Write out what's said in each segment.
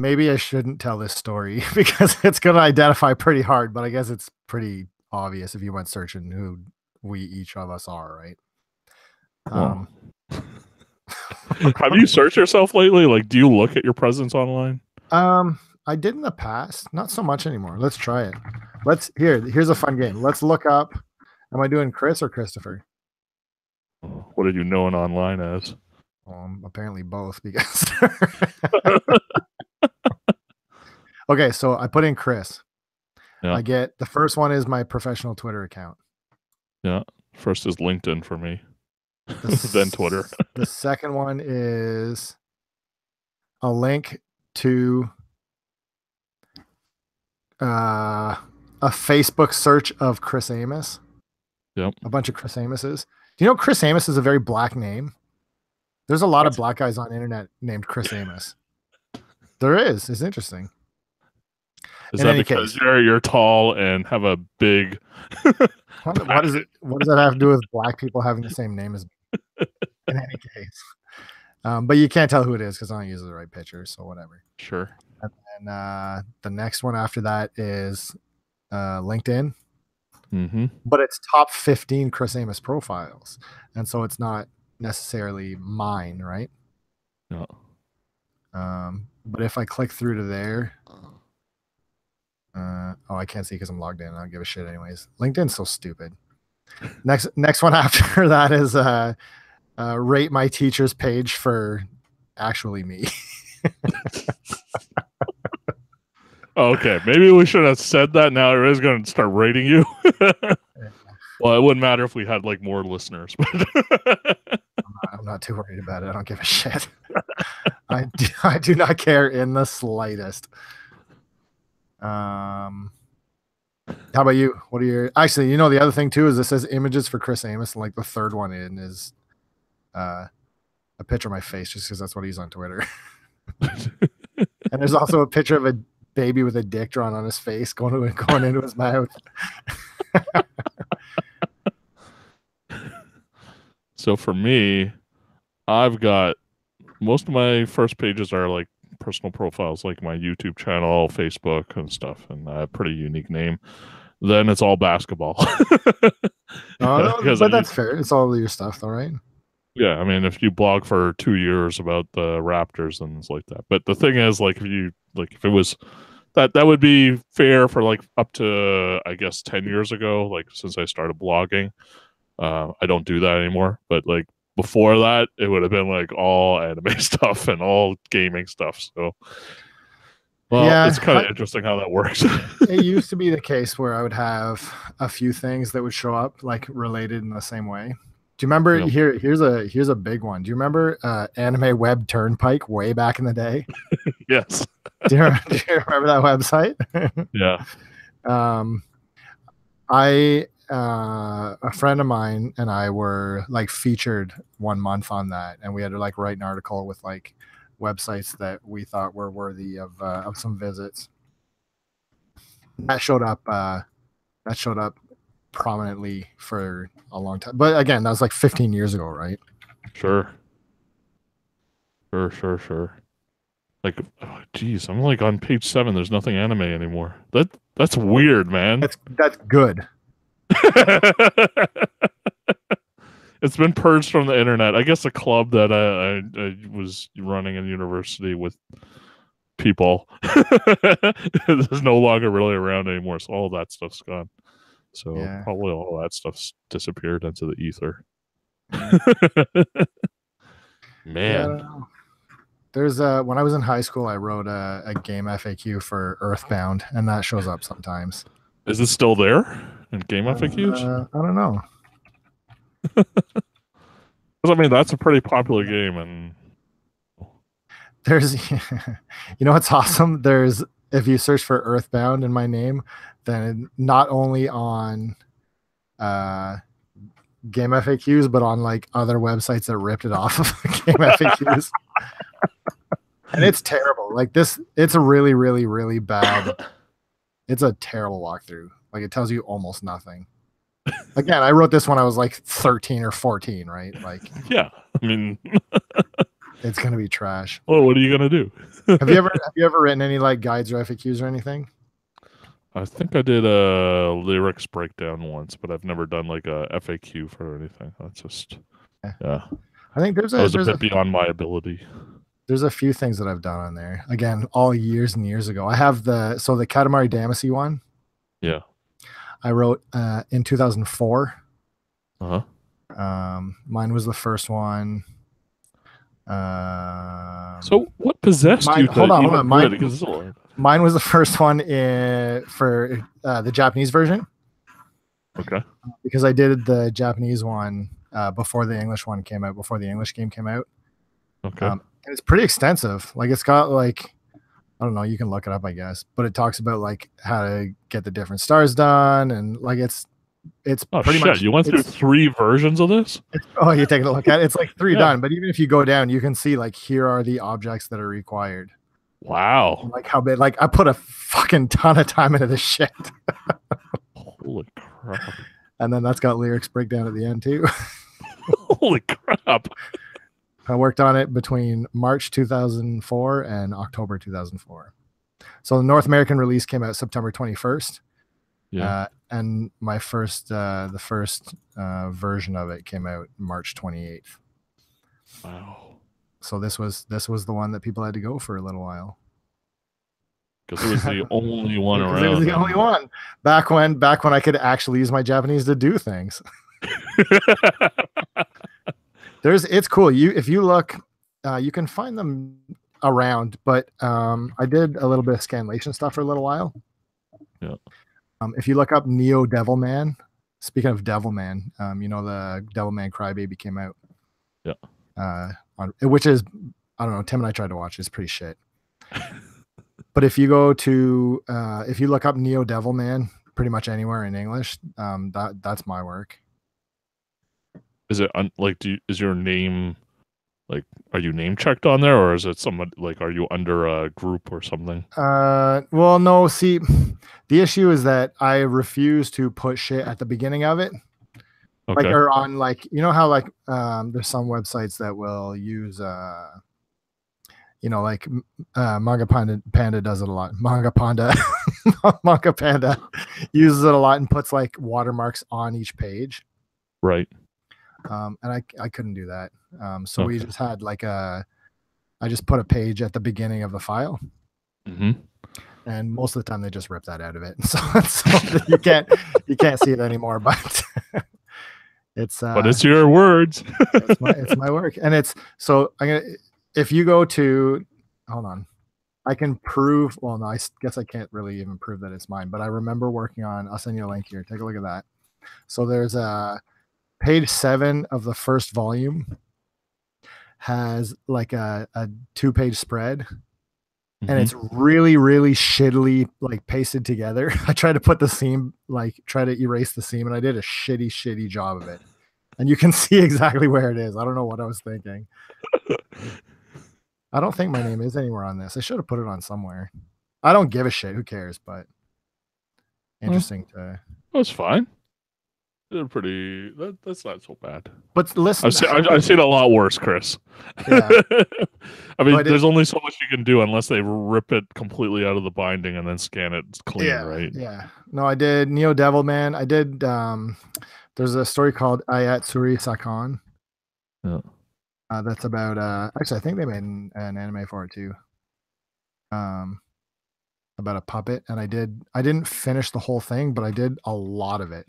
maybe I shouldn't tell this story because it's going to identify pretty hard, but I guess it's pretty obvious if you went searching who we each of us are, right? Well, have you searched yourself lately? Like, do you look at your presence online? I did in the past, not so much anymore. Let's try it. Here's a fun game. Let's look up. Am I doing Chris or Christopher? What are you known online as? Apparently both because. Okay, so I put in Chris. Yeah. I get the first one is my professional Twitter account. Yeah, first is LinkedIn for me. Then Twitter. The second one is a link to a Facebook search of Chris Amos. Yep. A bunch of Chris Amoses. Do you know Chris Amos is a very black name? There's a lot of black guys on the internet named Chris Amos. There is. It's interesting. Is that because you're tall and have a big? What does that have to do with black people having the same name as me? In any case, but you can't tell who it is because I don't use the right picture, so whatever. Sure. And then the next one after that is LinkedIn, but it's top 15 Chris Amos profiles, and so it's not necessarily mine, right? No. But if I click through to there. I can't see because I'm logged in. I don't give a shit anyways. LinkedIn's so stupid. Next one after that is rate my teacher's page for actually me. Okay, maybe we should have said that. Now everybody's going to start rating you. Well, it wouldn't matter if we had like more listeners. I'm not too worried about it. I don't give a shit. I do not care in the slightest. How about you? What are your actually? The other thing too is it says images for Chris Amos, and like the third one in is a picture of my face, just because that's what he's on Twitter. And there's also a picture of a baby with a dick drawn on his face going into his mouth. So for me, I've got most of my first pages are like personal profiles, like my YouTube channel, Facebook, and stuff, and a pretty unique name. Then it's all basketball. But that's fair. It's all your stuff, though, right? Yeah, I mean, if you blog for 2 years about the Raptors and things like that. But the thing is, like, if it was that would be fair for like up to, I guess, 10 years ago, like since I started blogging. I don't do that anymore, but like before that, it would have been like all anime stuff and all gaming stuff. So, well, yeah, it's kind of interesting how that works. It used to be the case where I would have a few things that would show up like related in the same way. Do you remember? Yep. Here's a big one. Do you remember Anime Web Turnpike way back in the day? Yes. Do you remember that website? Yeah. A friend of mine and I were like featured 1 month on that, and we had to like write an article with like websites that we thought were worthy of some visits. That showed up prominently for a long time, but again, that was like 15 years ago, right? Sure. Like, oh, geez, I'm like on page 7. There's nothing anime anymore. That's weird, man. That's good. It's been purged from the internet. I guess a club that I was running in university with people is no longer really around anymore. So all that stuff's gone. So probably all that stuff's disappeared into the ether. Man. Yeah, there's when I was in high school, I wrote a game FAQ for Earthbound, and that shows up sometimes. Is it still there in game FAQs? I don't know. I mean, that's a pretty popular game, and there's, what's awesome? There's, if you search for Earthbound in my name, then not only on game FAQs, but on like other websites that ripped it off of game FAQs. And it's terrible. Like this, it's a really, really, really bad. It's a terrible walkthrough. Like it tells you almost nothing. Again, I wrote this when I was like 13 or 14, right? Like, yeah, I mean, It's gonna be trash. Well, what are you gonna do? Have you ever written any like guides or FAQs or anything? I think I did a lyrics breakdown once, but I've never done like a FAQ for anything. That's just yeah. I think that was a bit beyond my ability. There's a few things that I've done on there. Again, all years and years ago. I have the Katamari Damacy one. Yeah. I wrote in 2004. Uh-huh. Mine was the first one. So what possessed you? Hold on. Mine was the first one for the Japanese version. Okay. Because I did the Japanese one before the English one came out, before the English game came out. Okay. And it's pretty extensive. Like it's got like, I don't know, you can look it up, I guess, but it talks about like how to get the different stars done, and like it's pretty much. You went through 3 versions of this? Oh, you're taking a look at it. It's like 3 done, but even if you go down, you can see like here are the objects that are required. Wow. Like how big, like I put a fucking ton of time into this shit. Holy crap. And then that's got lyrics breakdown at the end too. Holy crap. I worked on it between March 2004 and October 2004. So the North American release came out September 21st. Yeah. And my first, the first version of it came out March 28th. Wow. So this was the one that people had to go for a little while. Because it was the only one around. It was the only one back when I could actually use my Japanese to do things. It's cool. If you look, you can find them around, but I did a little bit of scanlation stuff for a little while. Yeah. If you look up Neo Devilman, speaking of Devilman, you know the Devilman Crybaby came out. Yeah. Which is, I don't know, Tim and I tried to watch it. It's pretty shit. But if you go to if you look up Neo Devilman pretty much anywhere in English, that's my work. Is it is your name like, are you name checked on there, or is it someone like, are you under a group or something? Well, no, see, the issue is that I refuse to put shit at the beginning of it. Okay. Like, or on, like, you know how like there's some websites that will use you know, like Manga Panda does it a lot. Manga Panda uses it a lot and puts like watermarks on each page. Right. And I couldn't do that. So we just had like I just put a page at the beginning of the file. Mm-hmm. And most of the time they just rip that out of it. So you can't see it anymore, but but it's your words. it's my work. And it's, so if you go to, hold on, I can prove, well, no, I guess I can't really even prove that it's mine, but I remember working on, I'll send you a link here. Take a look at that. So there's page 7 of the first volume has like a 2-page spread. Mm-hmm. And it's really, really shittily like pasted together. I tried to put the seam, like try to erase the seam, and I did a shitty job of it. And you can see exactly where it is. I don't know what I was thinking. I don't think my name is anywhere on this. I should have put it on somewhere. I don't give a shit. Who cares? But interesting to. That's fine. They're pretty. That's not so bad. But listen, I've seen a lot worse, Chris. Yeah. I mean, there's only so much you can do unless they rip it completely out of the binding and then scan it clean, right? Yeah. No, I did Neo Devilman. I did. There's a story called Ayatsuri Sakan. Yeah. That's about. Actually, I think they made an anime for it too. About a puppet, and I didn't finish the whole thing, but I did a lot of it.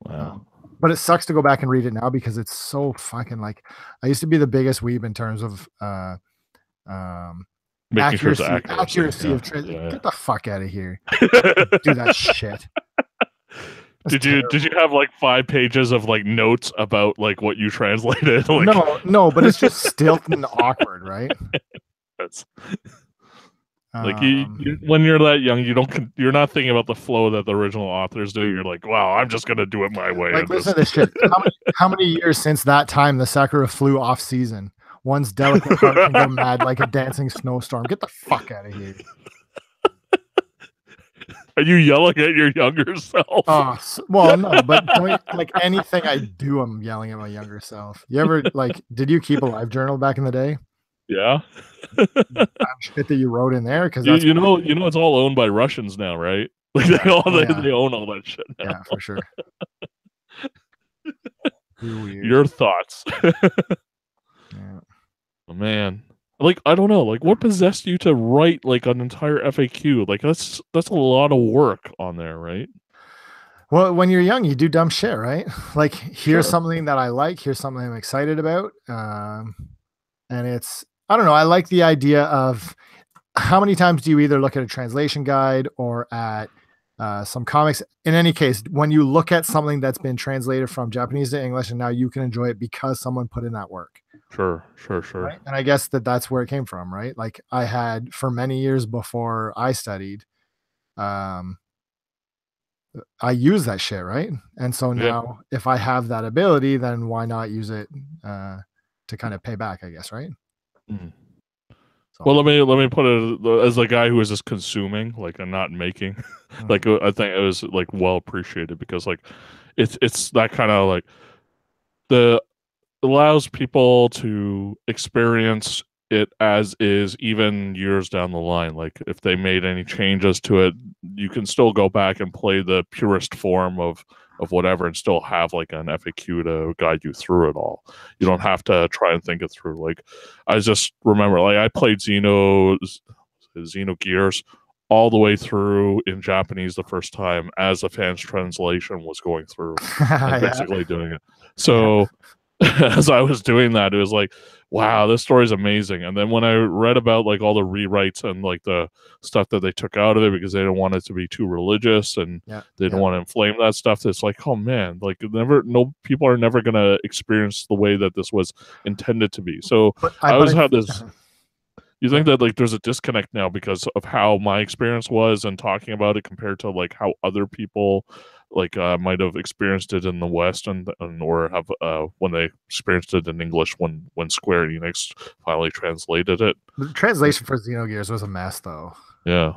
Wow. But it sucks to go back and read it now because it's so fucking like, I used to be the biggest weeb in terms of accuracy of get the fuck out of here. Do that shit. Did you have like 5 pages of like notes about like what you translated? Like... No, but it's just stilted and awkward, right? That's like you when you're that young, you're not thinking about the flow that the original authors do. You're like, wow, I'm just gonna do it my way. Like, listen to this shit. How many years since that time the Sakura flew off season? One's delicate heart can go mad like a dancing snowstorm. Get the fuck out of here. Are you yelling at your younger self? Oh, well, no, but like anything I do, I'm yelling at my younger self. You ever like? Did you keep a live journal back in the day? Yeah. Shit that you wrote in there because You, that's you know, you know, it's all owned by Russians now, right? Like they all oh, yeah. they own all that shit now. Yeah, for sure. Too weird. Your thoughts, Yeah. oh, man. Like I don't know, like what possessed you to write like an entire FAQ? Like that's a lot of work on there, right? Well, when you're young, you do dumb shit, right? Like, here's Sure. something that I like. Here's something I'm excited about. And I don't know. I like the idea of how many times do you either look at a translation guide or at some comics? In any case, when you look at something that's been translated from Japanese to English and now you can enjoy it because someone put in that work. Sure. Right. And I guess that's where it came from, right? Like I had for many years before I studied, um, I use that shit, right? And so Yeah. now if I have that ability, then why not use it to kind of pay back, I guess, right? Mm. So, Well, let me put it as a guy who is just consuming, like and not making. Like I think it was like well appreciated because like it's that kind of like the allows people to experience it as is even years down the line. Like if they made any changes to it, you can still go back and play the purest form of whatever and still have like an FAQ to guide you through it all. You don't have to try and think it through. Like I just remember like I played Xenogears all the way through in Japanese the first time as a fan's translation was going through and basically doing it. So as I was doing that, it was like, wow, this story's amazing. And then when I read about like all the rewrites and like the stuff that they took out of it because they didn't want it to be too religious and they didn't want to inflame that stuff, it's like, oh man, like people are never gonna experience the way that this was intended to be. So I always had this. You think that like there's a disconnect now because of how my experience was and talking about it compared to like how other people like might have experienced it in the West and or have when they experienced it in English when Square Enix finally translated it. The translation for Xenogears was a mess, though. Yeah,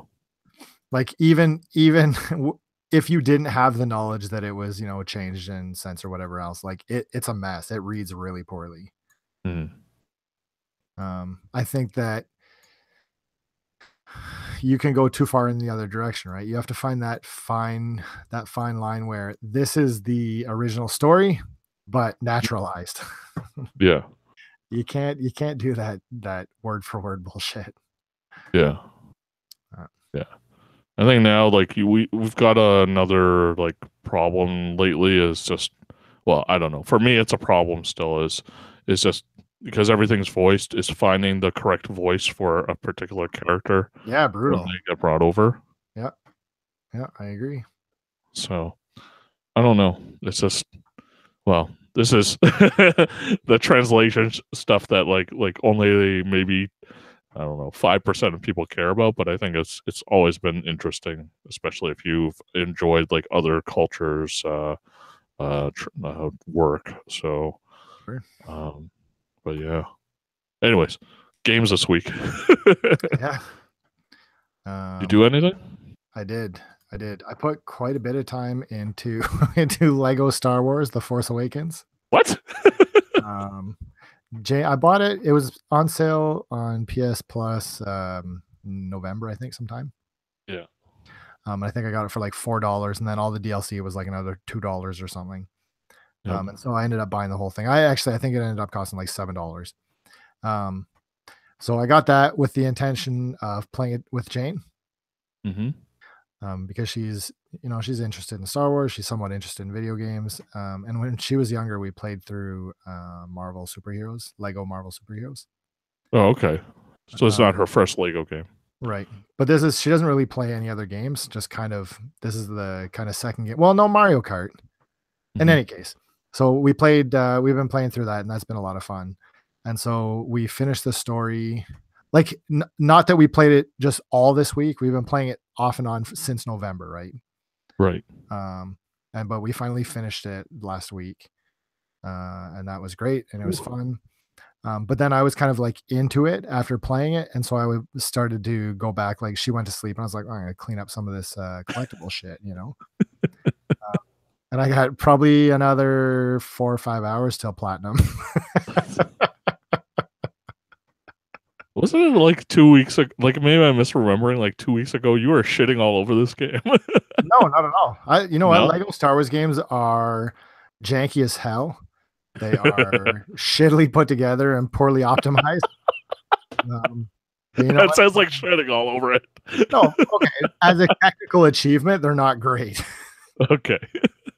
like even if you didn't have the knowledge that it was changed in sense or whatever else, like it's a mess. It reads really poorly. I think that you can go too far in the other direction, right? You have to find that fine line where this is the original story but naturalized. Yeah. You can't do that word for word bullshit. Yeah. Yeah. I think now like we've got another like problem lately is just, well, I don't know. For me it's a problem still is just because everything's voiced, is finding the correct voice for a particular character. Yeah, brutal. When they get brought over. Yeah, I agree. So, I don't know. It's just, well, this is the translation stuff that like only maybe I don't know 5% of people care about, but I think it's always been interesting, especially if you've enjoyed like other cultures' work. So, sure. But yeah. Anyways, games this week. Yeah. You do anything? I did. I put quite a bit of time into Lego Star Wars: The Force Awakens. What? I bought it. It was on sale on PS Plus November, I think, sometime. Yeah. I think I got it for like $4, and then all the DLC was like another $2 or something. Yep. And so I ended up buying the whole thing. I think it ended up costing like $7. So I got that with the intention of playing it with Jane. Because she's interested in Star Wars. She's somewhat interested in video games. And when she was younger, we played through Lego Marvel Superheroes. Oh, okay. So it's not her first Lego game. Right. But she doesn't really play any other games. Just this is the kind of second game. Well, no, Mario Kart. In any case. So we've been playing through that, and that's been a lot of fun. And so we finished the story. Like, not that we played it just all this week. We've been playing it off and on since November, right? Right. But we finally finished it last week, and that was great, and it was fun. But then I was kind of like into it after playing it, and so started to go back. Like she went to sleep, and I was like, oh, I'm gonna clean up some of this collectible shit, you know. And I got probably another 4 or 5 hours till platinum. Wasn't it like 2 weeks ago? Like maybe I'm misremembering. Like 2 weeks ago, you were shitting all over this game. No, not at all. You know what? No? Lego Star Wars games are janky as hell. They are shittily put together and poorly optimized. You know That what? sounds like shitting all over it. No, okay. As a technical achievement, they're not great, Okay.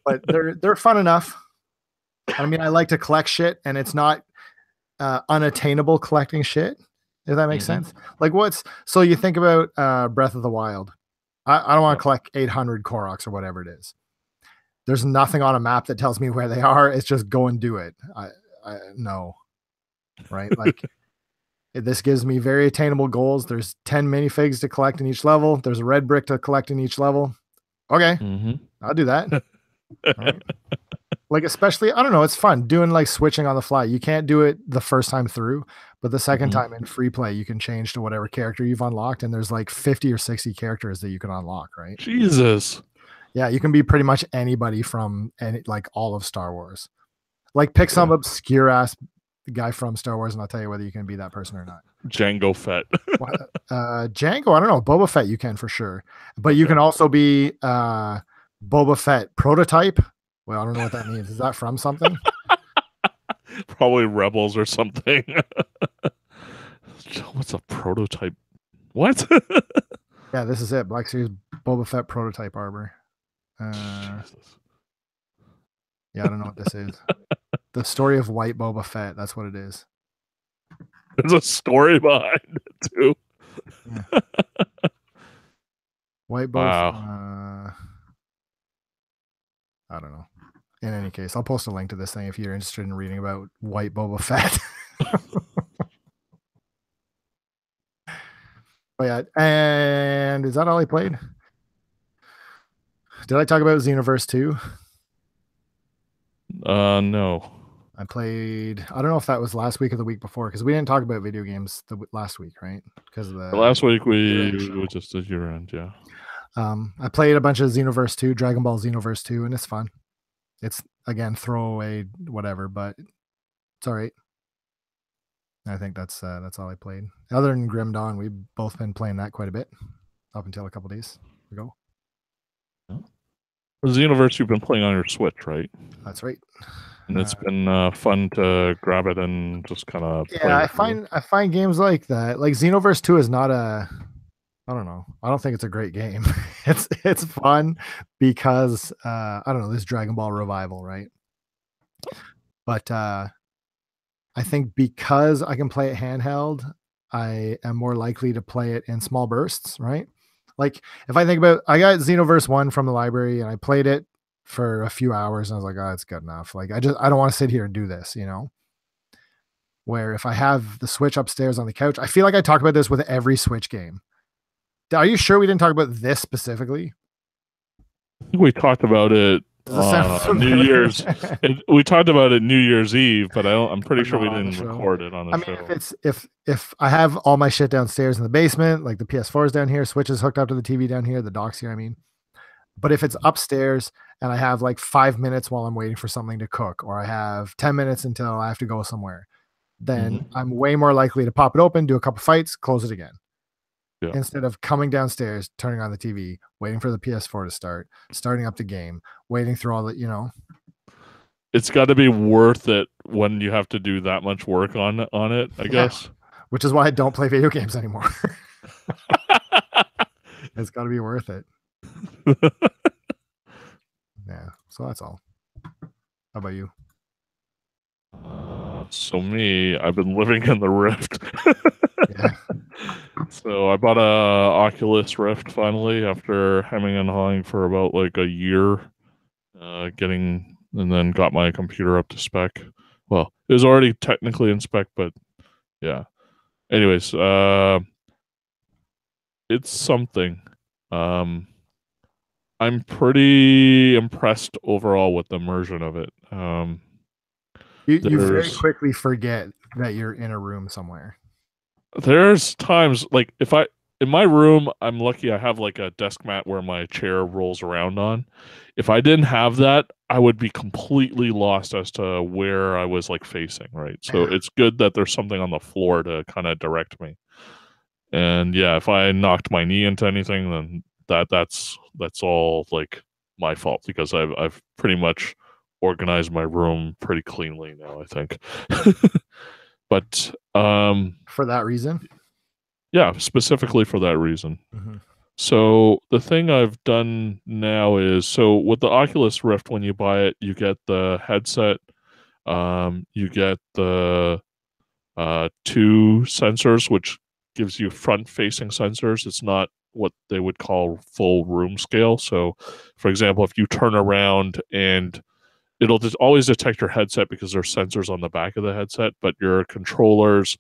but they're fun enough. I mean, I like to collect shit, and it's not unattainable collecting shit. If that makes sense. Like so you think about Breath of the Wild. I don't want to collect 800 Koroks or whatever it is. There's nothing on a map that tells me where they are. It's just go and do it. I no, right? Like this gives me very attainable goals. There's 10 minifigs to collect in each level. There's a red brick to collect in each level. Okay, I'll do that. Right? Like especially, I don't know, it's fun doing like switching on the fly. You can't do it the first time through, but the second time in free play, you can change to whatever character you've unlocked, and there's like 50 or 60 characters that you can unlock, right? Jesus. Yeah, you can be pretty much anybody from like all of Star Wars. Like pick some obscure ass guy from Star Wars, and I'll tell you whether you can be that person or not. Jango Fett. Jango, I don't know. Boba Fett, you can for sure, but you can also be Boba Fett prototype. Well, I don't know what that means. Is that from something? Probably Rebels or something. What's a prototype? What? Yeah, this is it. Black Series Boba Fett prototype armor. Yeah, I don't know what this is. The story of White Boba Fett. That's what it is. There's a story behind it too. Yeah. White Boba. Wow. I don't know. In any case, I'll post a link to this thing if you're interested in reading about White Boba Fett. Oh yeah, and is that all I played? Did I talk about Xenoverse 2? No. I played. I don't know if that was last week or the week before, because we didn't talk about video games last week, right? Because of the last week we just did year end, yeah. I played a bunch of Xenoverse 2, Dragon Ball Xenoverse 2, and it's fun. It's again throwaway, whatever, but it's all right. I think that's all I played. Other than Grim Dawn, we've both been playing that quite a bit up until a couple days ago. Xenoverse you've been playing on your Switch, right? That's right. And it's been fun to grab it and just kind of I find games like that. Like Xenoverse 2 is not a, I don't know. I don't think it's a great game. It's fun because I don't know, this Dragon Ball revival, right? But I think because I can play it handheld, I am more likely to play it in small bursts, right? Like if I think about, I got Xenoverse 1 from the library and I played it for a few hours and I was like, oh, it's good enough. Like I don't want to sit here and do this, you know? Where if I have the Switch upstairs on the couch, I feel like I talk about this with every Switch game. Are you sure we didn't talk about this specifically? I think we talked about it New Year's. We talked about it New Year's Eve, but I'm pretty sure we didn't record it on the show. I mean, if I have all my shit downstairs in the basement, like the PS4 is down here, Switch is hooked up to the TV down here, the dock's here, I mean. But if it's upstairs and I have like 5 minutes while I'm waiting for something to cook, or I have 10 minutes until I have to go somewhere, then I'm way more likely to pop it open, do a couple fights, close it again. Yeah. Instead of coming downstairs, turning on the TV, waiting for the PS4 to start, starting up the game, waiting through all the, you know. It's got to be worth it when you have to do that much work on it, I guess. Which is why I don't play video games anymore. It's got to be worth it. Yeah, so that's all. How about you? So me, I've been living in the Rift. Yeah. So I bought a Oculus Rift finally after hemming and hawing for about like a year, and then got my computer up to spec. Well, it was already technically in spec, but yeah. Anyways, it's something. I'm pretty impressed overall with the immersion of it. You very quickly forget that you're in a room somewhere. There's times like if I in my room, I'm lucky I have like a desk mat where my chair rolls around on. If I didn't have that, I would be completely lost as to where I was like facing, right? So Yeah. it's good that there's something on the floor to kind of direct me. And yeah, if I knocked my knee into anything, then that's all like my fault because I've pretty much organized my room pretty cleanly now, I think. But For that reason. yeah, specifically for that reason. Mm-hmm. So the thing I've done now is so with the Oculus Rift, when you buy it, you get the headset, you get the two sensors, which gives you front-facing sensors. It's not what they would call full room scale. So, for example, if you turn around and it'll just always detect your headset because there's sensors on the back of the headset, but your controllers,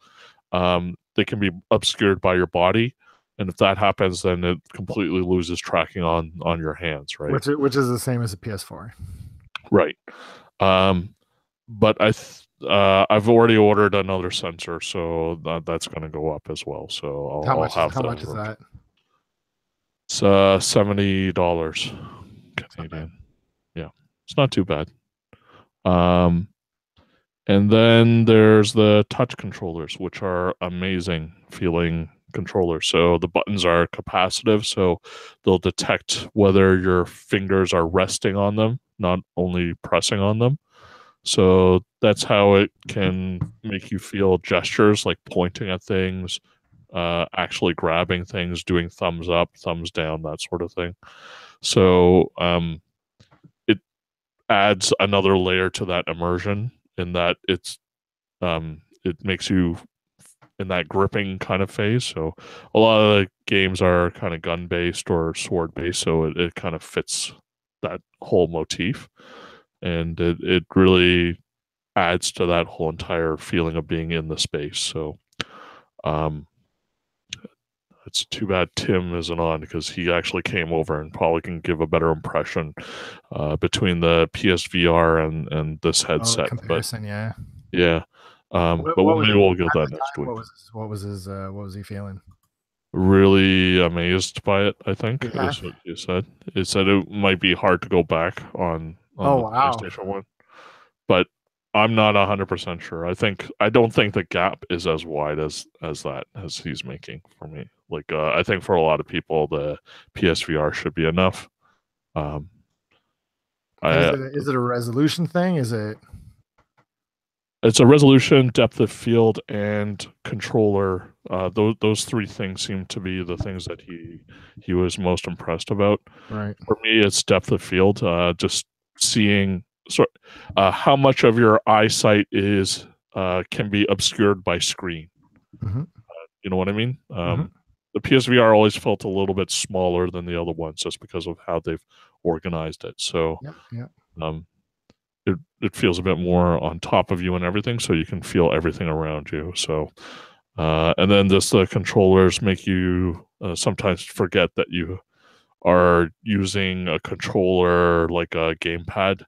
they can be obscured by your body. And if that happens, then it completely loses tracking on your hands, right? Which is the same as a PS4. Right. Um, but I've already ordered another sensor, so that's going to go up as well. So I'll have How much is that? It's $70 Canadian. Yeah, it's not too bad. And then there's the touch controllers, which are amazing feeling controllers. So the buttons are capacitive, so they'll detect whether your fingers are resting on them, not only pressing on them. So that's how it can make you feel gestures like pointing at things, actually grabbing things, doing thumbs up, thumbs down, that sort of thing. So it adds another layer to that immersion in that it makes you in that gripping kind of phase. So a lot of the games are kind of gun based or sword based, so it kind of fits that whole motif, and it really adds to that whole entire feeling of being in the space. So um it's too bad Tim isn't on because he actually came over and probably can give a better impression between the PSVR and this headset. Comparison, yeah. Yeah. But What was maybe it we'll get at that the next time? week. What was he feeling? Really amazed by it, I think, Yeah. is what you said. It said it might be hard to go back on Oh the wow. PlayStation 1, but I'm not 100% sure. I don't think the gap is as wide as that as he's making for me. Like I think for a lot of people the PSVR should be enough. Um And I is it a resolution thing? Is it It's a resolution, depth of field, and controller. Those three things seem to be the things that he was most impressed about. right? For me, it's depth of field. Just seeing how much of your eyesight is can be obscured by screen. Mm-hmm. You know what I mean? Mm-hmm. The PSVR always felt a little bit smaller than the other ones, just because of how they've organized it. So. Yep. Yep. Um, it feels a bit more on top of you and everything, so you can feel everything around you. So, and then just the controllers make you sometimes forget that you are using a controller like a gamepad,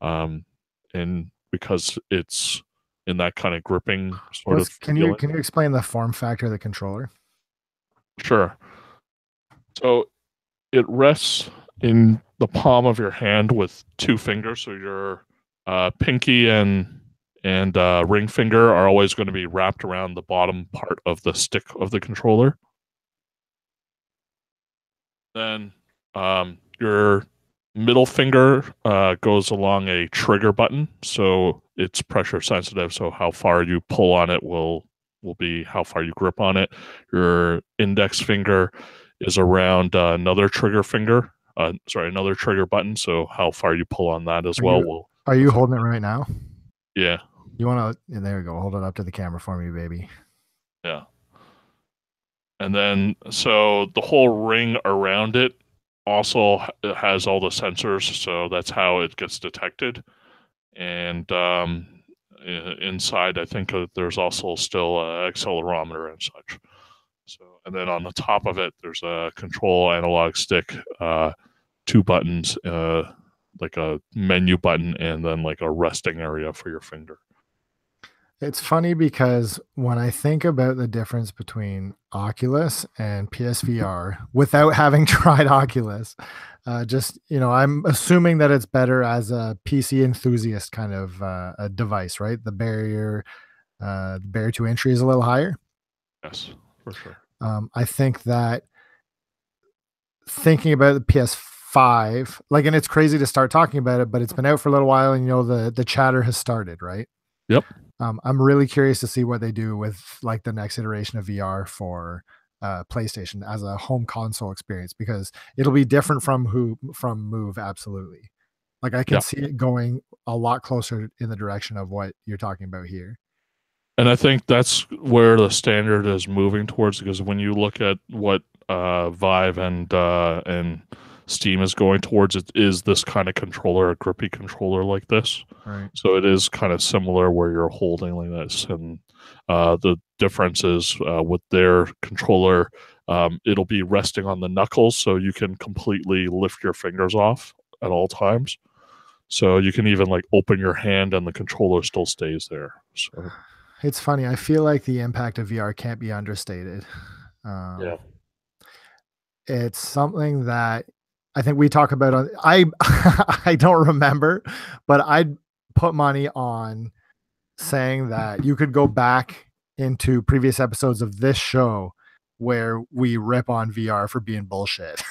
and because it's in that kind of gripping sort of feeling. Can you explain the form factor of the controller? Sure. So it rests in the palm of your hand with two fingers. So your pinky and ring finger are always going to be wrapped around the bottom part of the stick of the controller. Then your middle finger goes along a trigger button, so it's pressure sensitive. So how far you pull on it will be how far you grip on it. Your index finger is around another trigger finger. Another trigger button. So how far you pull on that as well will. Are you holding it right now? Yeah. You want to? There we go. Hold it up to the camera for me, baby. Yeah. And then, so the whole ring around it also has all the sensors, so that's how it gets detected. And inside, I think there's also still an accelerometer and such. So, and then on the top of it, there's a control analog stick, two buttons, like a menu button, and then like a resting area for your finger. It's funny because when I think about the difference between Oculus and PSVR, without having tried Oculus, just I'm assuming that it's better as a PC enthusiast kind of a device, right? The barrier to entry is a little higher. Yes, for sure. I think that thinking about the PS5, like, and it's crazy to start talking about it, but it's been out for a little while, and the chatter has started, right? Yep. I'm really curious to see what they do with like the next iteration of VR for PlayStation as a home console experience, because it'll be different from Move, absolutely. Like I can Yeah. see it going a lot closer in the direction of what you're talking about here. And I think that's where the standard is moving towards, because when you look at what Vive and Steam is going towards, it is this kind of controller, a grippy controller like this. Right. So it is kind of similar where you're holding like this, and the difference is with their controller, it'll be resting on the knuckles, so you can completely lift your fingers off at all times. So you can even like open your hand and the controller still stays there. So It's funny. I feel like the impact of VR can't be understated. Um, yeah. it's something that I think we talk about on I I don't remember, but I'd put money on saying that you could go back into previous episodes of this show where we rip on VR for being bullshit.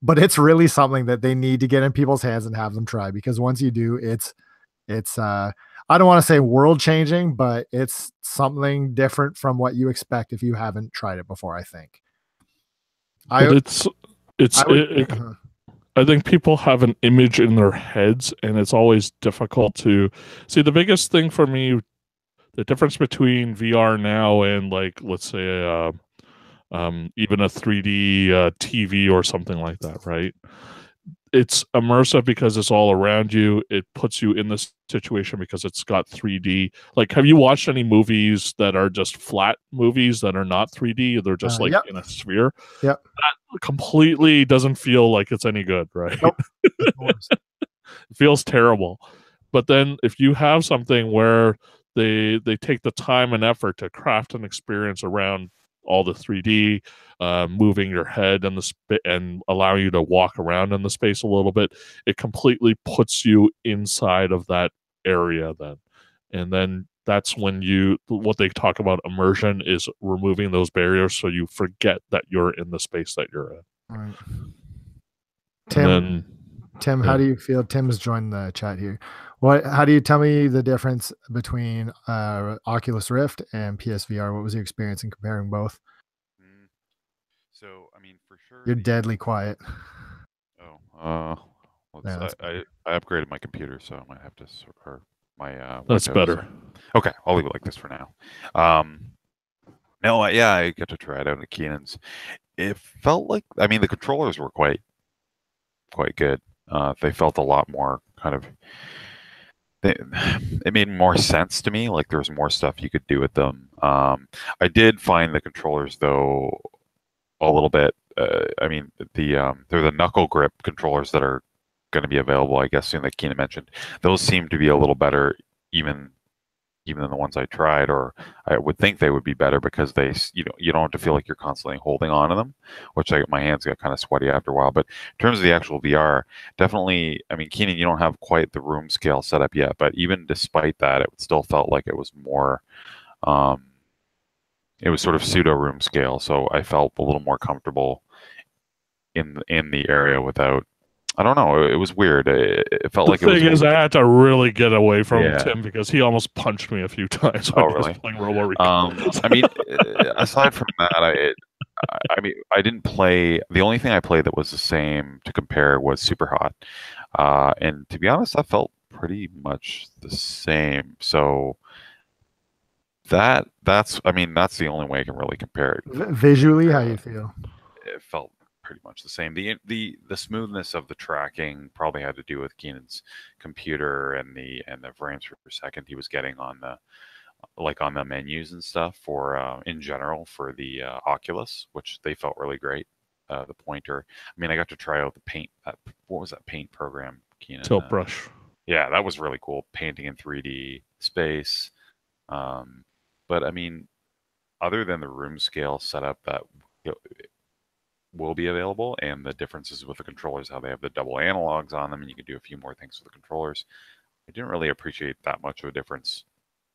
But it's really something that they need to get in people's hands and have them try, because once you do, it's I don't want to say world changing, but it's something different from what you expect if you haven't tried it before, I think. But I it's I would I think people have an image in their heads, and it's always difficult to see. The biggest thing for me, the difference between VR now and like let's say even a 3D TV or something like that, right? It's immersive because it's all around you. It puts you in this situation because it's got 3D. Like, have you watched any movies that are just flat movies that are not 3D? They're just like yep. in a sphere. Yep. That completely doesn't feel like it's any good, right? Nope. It feels terrible. But then if you have something where they take the time and effort to craft an experience around all the 3D, moving your head and and allowing you to walk around in the space a little bit, it completely puts you inside of that area then. And then that's when what they talk about immersion is removing those barriers so you forget that you're in the space that you're in. Right. And Tim, yeah. how do you feel? Tim's joined the chat here. How do you tell me the difference between Oculus Rift and PSVR? What was your experience in comparing both? Mm, So, I mean, for sure, You're deadly quiet. let's. Yeah, that's I upgraded my computer, so I might have to or my That's Windows. better. Okay, I'll leave it like this for now. No, yeah, I get to try it out at Keenan's. It felt like, I mean, the controllers were quite good. They felt a lot more kind of. It made more sense to me. Like there was more stuff you could do with them. I did find the controllers though a little bit. I mean, they're the knuckle grip controllers that are going to be available, I guess, soon. That Keenan mentioned, those seem to be a little better, even than the ones I tried, or I would think they would be better because you don't have to feel like you're constantly holding on to them, which my hands got kind of sweaty after a while. But in terms of the actual VR, definitely, I mean, Keenan, you don't have quite the room scale set up yet, but even despite that, it still felt like it was more. It was sort of pseudo room scale, so I felt a little more comfortable in the area without. I don't know. It was weird. It felt like it was. The thing is, I had to really get away from Yeah. Tim because he almost punched me a few times Oh, when I really? was playing Robo Recon. I mean, aside from that, I mean, I didn't play. The only thing I played that was the same to compare was Super Hot, and to be honest, that felt pretty much the same. So that's I mean, that's the only way I can really compare it. visually, how you feel? It felt pretty much the same. The smoothness of the tracking probably had to do with Keenan's computer and the frames per second he was getting on the menus and stuff for in general for the Oculus, which they felt really great. The pointer. I mean, I got to try out the paint. What was that paint program, Keenan? Tilt brush. yeah, that was really cool. Painting in 3D space. But I mean, other than the room scale setup that will be available and the differences with the controllers, how they have the double analogs on them, and you can do a few more things with the controllers, I didn't really appreciate that much of a difference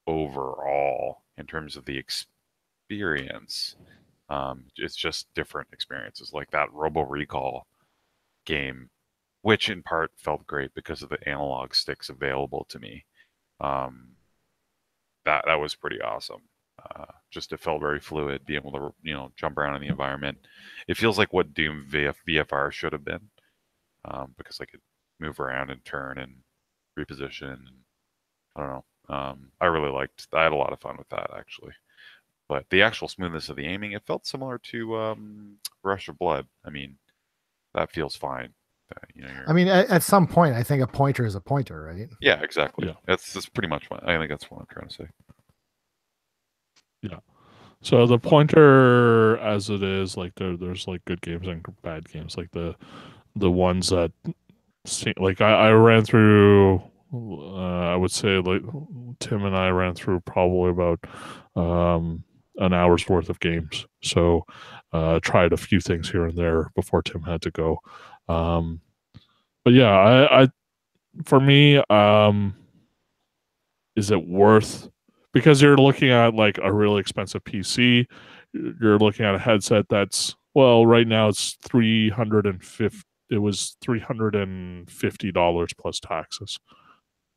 overall in terms of the experience. It's just different experiences, like that Robo Recall game, which in part felt great because of the analog sticks available to me. That was pretty awesome. Just it felt very fluid, being able to jump around in the environment. It feels like what Doom VFR should have been, because I could move around and turn and reposition. And I don't know. I had a lot of fun with that actually. But the actual smoothness of the aiming, it felt similar to Rush of Blood. I mean, that feels fine. I mean, at some point, I think a pointer is a pointer, right? Yeah, exactly. Yeah. That's pretty much I think that's what I'm trying to say. Yeah. So the pointer, as it is, like there's like good games and bad games. Like the ones that, like I ran through. I would say like Tim and I ran through probably about an hour's worth of games. So tried a few things here and there before Tim had to go. But yeah, I for me, is it worth? Because you're looking at like a really expensive PC, you're looking at a headset that's, well, right now it's $350. It was $350 plus taxes.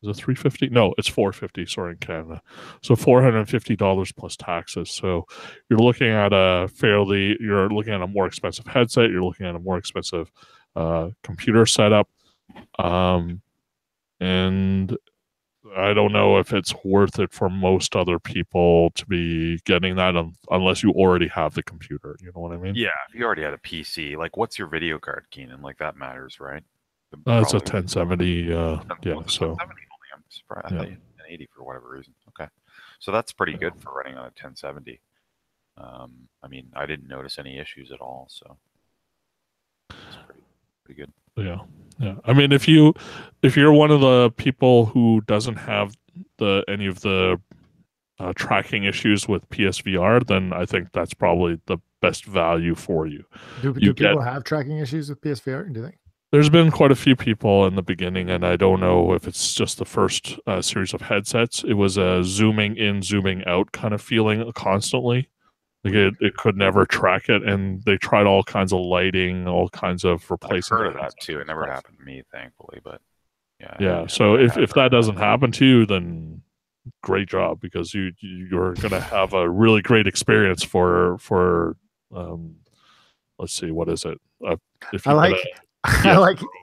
Is it $350? No, it's $450. Sorry, in Canada. So $450 plus taxes. So you're looking at you're looking at a more expensive headset. You're looking at a more expensive computer setup, and I don't know if it's worth it for most other people to be getting that unless you already have the computer. You know what I mean? Yeah, if you already had a PC, like what's your video card, Keenan? Like that matters, right? It's a 1070. Yeah, so 1070 only. I'm surprised. I thought you had 1080 for whatever reason. Okay, so that's pretty good for running on a 1070. I mean, I didn't notice any issues at all, so it's pretty good. Yeah. I mean, if you're one of the people who doesn't have any of the tracking issues with PSVR, then I think that's probably the best value for you. Do people have tracking issues with PSVR? Do you think? There's been quite a few people in the beginning, and I don't know if it's just the first series of headsets. It was a zooming in, zooming out kind of feeling constantly. Like it could never track it, and they tried all kinds of lighting, all kinds of replacing. I've heard of that too. It never happened to me, thankfully, but yeah. Yeah. So if that doesn't happen to you, then great job, because you're going to have a really great experience for let's see, what is it? If you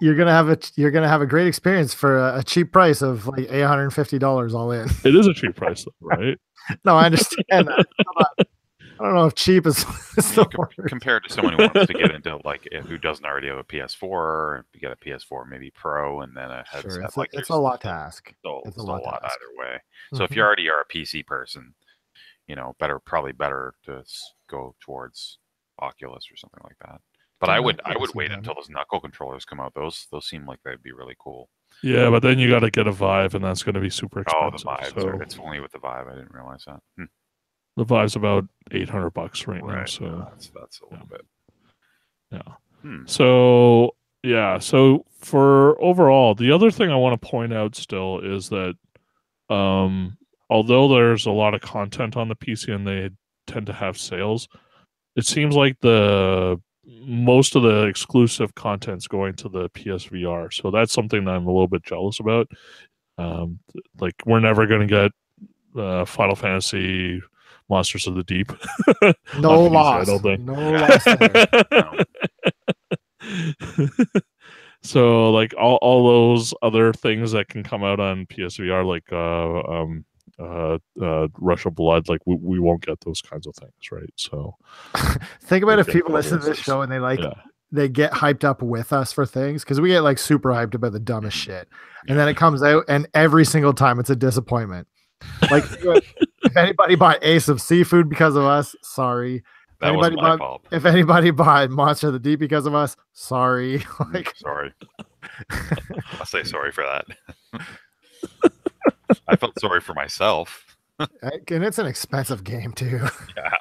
you're gonna have a great experience for a cheap price of like $850 all in. It is a cheap price, though, right? No, I understand that. I don't know if cheap is compared to someone who wants to get into who doesn't already have a PS4, or get a PS4 maybe Pro, and then a headset. Sure, it's a lot to ask. It's a lot either way. So if you already are a PC person, probably better to go towards Oculus or something like that. But I would wait until those knuckle controllers come out. Those seem like they'd be really cool. Yeah, but then you got to get a Vive, and that's going to be super expensive. Oh, the Vive. It's only with the Vive. I didn't realize that. The Vive's about $800 right now. So that's a little bit. Yeah. So So for overall, the other thing I want to point out still is that, although there's a lot of content on the PC and they tend to have sales, it seems like most of the exclusive content's going to the PSVR. So that's something that I'm a little bit jealous about. Like we're never going to get Final Fantasy Monsters of the Deep. No loss. No loss there. So like all those other things that can come out on PSVR, like Rush of Blood, like we won't get those kinds of things, right? So think about if people listen to this show and they get hyped up with us for things, because we get like super hyped about the dumbest shit, and then it comes out and every single time it's a disappointment. Like if anybody bought Ace of Seafood because of us, sorry. That wasn't my fault. If anybody bought Monster of the Deep because of us, sorry. Sorry. I'll say sorry for that. I felt sorry for myself. And it's an expensive game too. Yeah.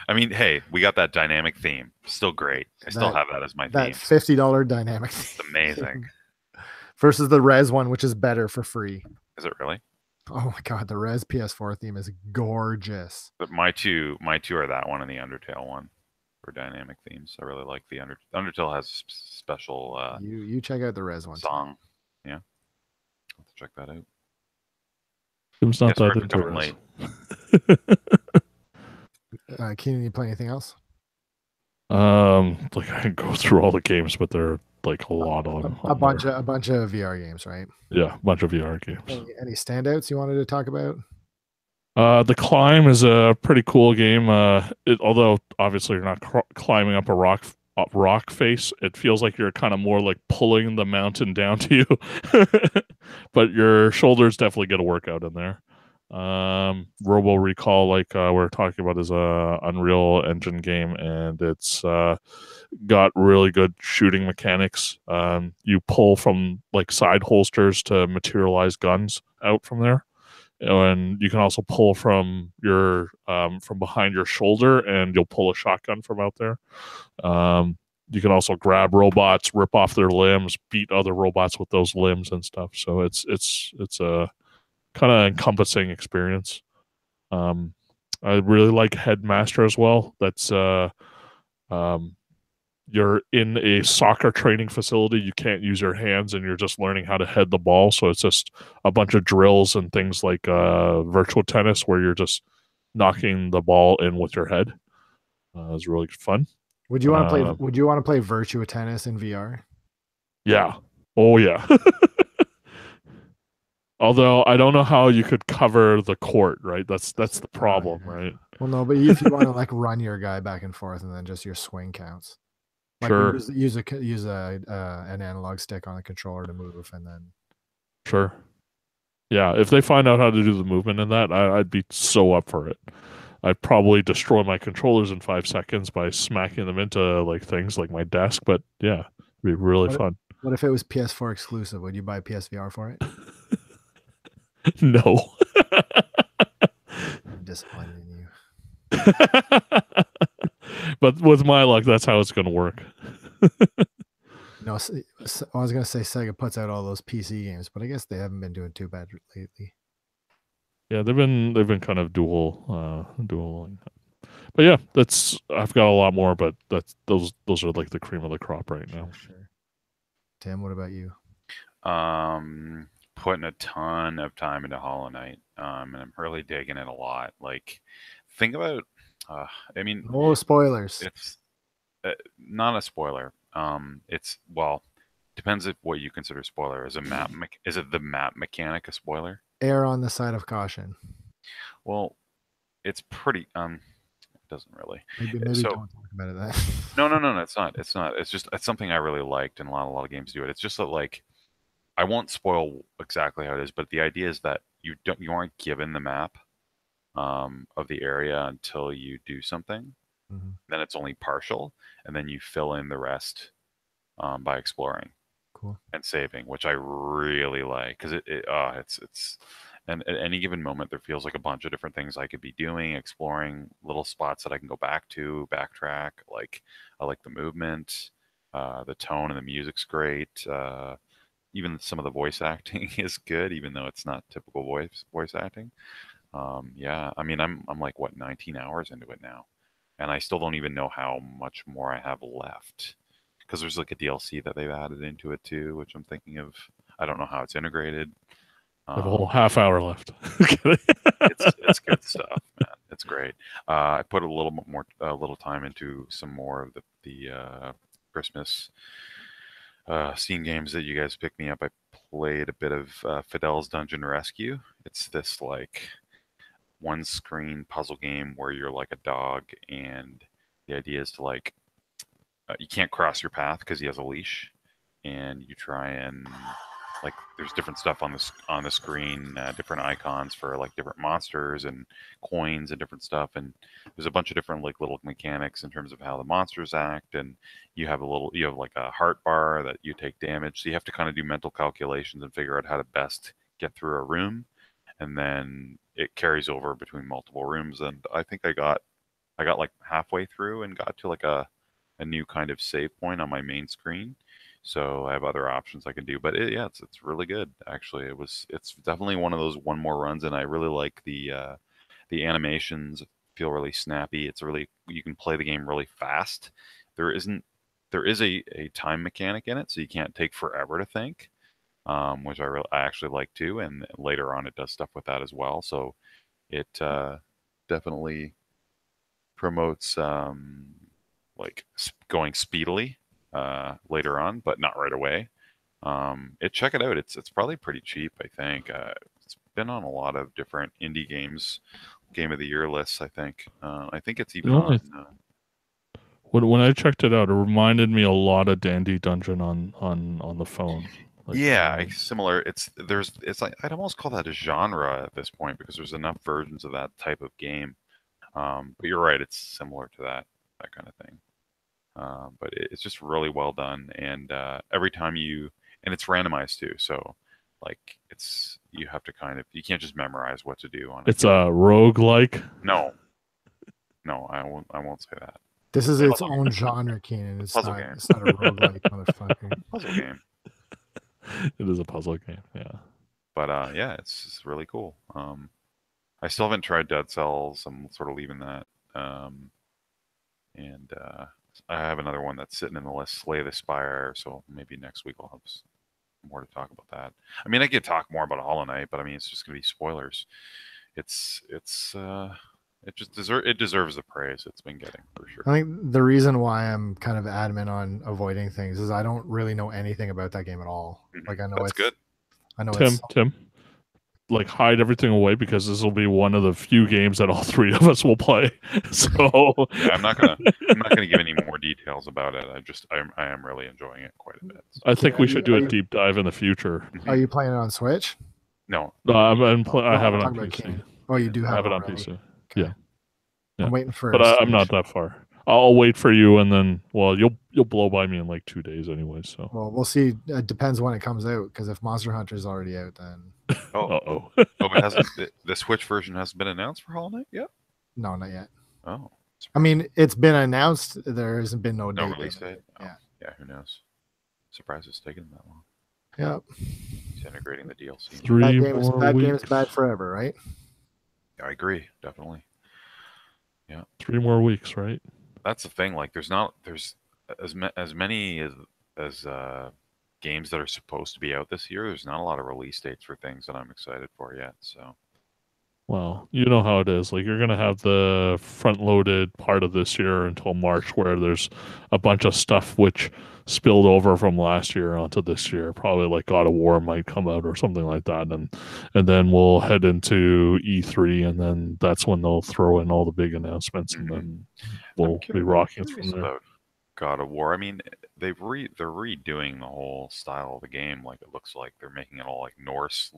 I mean, hey, we got that dynamic theme. Still great. I still have that as my That theme. $50 dynamic. It's amazing. Versus the Res one, which is better for free. Is it really? Oh my god, the Res PS4 theme is gorgeous. But my two are that one and the Undertale one for dynamic themes. I really like the Undertale has a special you check out the Res one song. Yeah, I'll have to check that out. Tim's not that sorry for into coming Res. late. Keenan, you play anything else? Like I can go through all the games, but they're like a lot on A bunch of VR games, right? Yeah, a bunch of VR games. Any standouts you wanted to talk about? The Climb is a pretty cool game. Although obviously you're not climbing up a rock face, it feels like you're kind of more like pulling the mountain down to you. But your shoulders definitely get a workout in there. Robo Recall, like we're talking about, is a Unreal Engine game, and it's got really good shooting mechanics. You pull from like side holsters to materialize guns out from there, and you can also pull from your from behind your shoulder, and you'll pull a shotgun from out there. You can also grab robots, rip off their limbs, beat other robots with those limbs and stuff. So it's a kind of encompassing experience. I really like Headmaster as well. That's you're in a soccer training facility. You can't use your hands, and you're just learning how to head the ball. So it's just a bunch of drills and things like virtual tennis, where you're just knocking the ball in with your head. It's really fun. Would you want to play? Would you want to play Virtua Tennis in VR? Yeah. Oh yeah. Although I don't know how you could cover the court, right? That's the problem, right? Well, no, but if you want to like run your guy back and forth, and then just your swing counts. Like sure. Use an analog stick on the controller to move, and then. Sure. Yeah, if they find out how to do the movement in that, I'd be so up for it. I'd probably destroy my controllers in 5 seconds by smacking them into like things like my desk. But yeah, it'd be really fun. What if it was PS4 exclusive? Would you buy PSVR for it? No. I'm disappointed in you. But with my luck, that's how it's going to work. No, I was going to say Sega puts out all those PC games, but I guess they haven't been doing too bad lately. Yeah, they've been kind of dual. But yeah, I've got a lot more, but those are like the cream of the crop right now. Sure. Tim, what about you? Putting a ton of time into Hollow Knight, and I'm really digging it a lot. Like, think about, I mean, no spoilers. It's not a spoiler. It's depends if what you consider spoiler. Is it the map mechanic a spoiler? Err on the side of caution. Well, it's pretty. It doesn't really. Maybe don't talk about it. That. No. It's not. It's just something I really liked, and a lot of games do it. It's just that like. I won't spoil exactly how it is, but the idea is that you aren't given the map of the area until you do something. Mm-hmm. Then it's only partial, and then you fill in the rest by exploring, and saving, which I really like because it's and at any given moment there feels like a bunch of different things I could be doing, exploring little spots that I can go back to, backtrack. Like I like the movement, the tone, and the music's great. Even some of the voice acting is good, even though it's not typical voice acting. Yeah, I mean, I'm like 19 hours into it now, and I still don't even know how much more I have left because there's like a DLC that they've added into it too, which I'm thinking of. I don't know how it's integrated. I have a whole half hour left. It's good stuff, man. It's great. I put a little time into some more of the Christmas. Scene games that you guys picked me up. I played a bit of Fidel's Dungeon Rescue. It's this like one screen puzzle game where you're like a dog, and the idea is to like you can't cross your path because he has a leash, and you try and like there's different stuff on the screen, different icons for like different monsters and coins and different stuff, and there's a bunch of different like little mechanics in terms of how the monsters act, and you have like a heart bar that you take damage, so you have to kind of do mental calculations and figure out how to best get through a room, and then it carries over between multiple rooms. And I think I got like halfway through and got to like a new kind of save point on my main screen. So I have other options I can do, but yeah, it's really good actually. It's definitely one of those one more runs, and I really like the animations feel really snappy. It's really, you can play the game really fast. There isn't there is a time mechanic in it, so you can't take forever to think, which I actually like too. And later on, it does stuff with that as well. So it definitely promotes like going speedily later on, but not right away. Check it out. It's probably pretty cheap. I think it's been on a lot of different indie games, game of the year lists. I think it's even You know, on. when I checked it out, it reminded me a lot of Dandy Dungeon on the phone. Like, Yeah, similar. It's like I'd almost call that a genre at this point because there's enough versions of that type of game. But you're right, it's similar to that kind of thing. But it's just really well done, and every time and it's randomized too. So like you have to you can't just memorize what to do on it. It's a roguelike. No, I won't say that. This is its own genre, Keenan. It's puzzle not, game. It's not a roguelike, motherfucker. Puzzle game. It is a puzzle game, yeah. But yeah, it's really cool. I still haven't tried Dead Cells. I'm sort of leaving that. And I have another one that's sitting in the list, Slay the Spire. So maybe next week I'll have more to talk about that. I mean, I could talk more about Hollow Knight, but I mean, it's just gonna be spoilers. It deserves the praise it's been getting for sure. I think the reason why I'm kind of adamant on avoiding things is I don't really know anything about that game at all. Like I know That's good. I know Tim, like hide everything away because this will be one of the few games that all three of us will play. So yeah, I'm not gonna give any more details about it. I am really enjoying it quite a bit. So. I think we should do a deep dive in the future. Are you playing it on Switch? No, I have it on PC. Oh, you do I have it on already. PC. Okay. Yeah. I'm waiting for. But I'm not that far. I'll wait for you, and then you'll blow by me in like 2 days anyway. So we'll see. It depends when it comes out. Because if Monster Hunter is already out, then it hasn't. The Switch version hasn't been announced for Hollow Knight yet. No, not yet. Oh, I mean, it's been announced. There hasn't been no release date. Oh, yeah. Who knows? Surprised it's taken that long. Yep. He's integrating the DLC. That game is bad forever, right? Yeah, I agree. Definitely. Yeah. 3 more weeks, right? That's the thing. Like, there's as many as games that are supposed to be out this year. There's not a lot of release dates for things that I'm excited for yet. So. Well, you know how it is. Like you're gonna have the front-loaded part of this year until March, where there's a bunch of stuff which spilled over from last year onto this year. Probably like God of War might come out or something like that, and then we'll head into E3, and then that's when they'll throw in all the big announcements, and then we'll be rocking it from there. About God of War. I mean, they're redoing the whole style of the game. Like it looks like they're making it all like Norse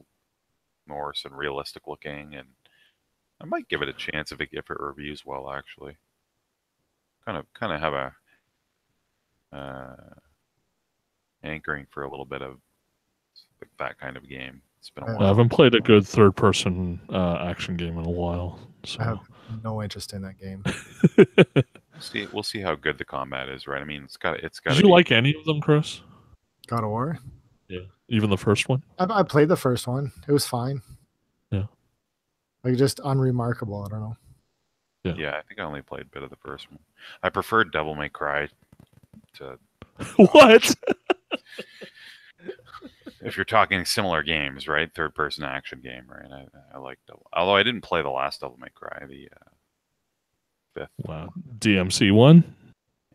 and realistic looking, and I might give it a chance if it reviews well. Actually, kind of have a anchoring for a little bit of that kind of game. It's been a while. I haven't played a good third-person action game in a while. So. I have no interest in that game. We'll see how good the combat is, right? I mean, it's got. Did you like any of them, Chris? God of War? Yeah, even the first one. I played the first one. It was fine. Yeah, like just unremarkable. I don't know. Yeah, I think I only played a bit of the first one. I preferred Devil May Cry to. What? If you're talking similar games, right? Third-person action game, right? I like Devil. Although I didn't play the last Devil May Cry, the fifth. Wow, DMC one.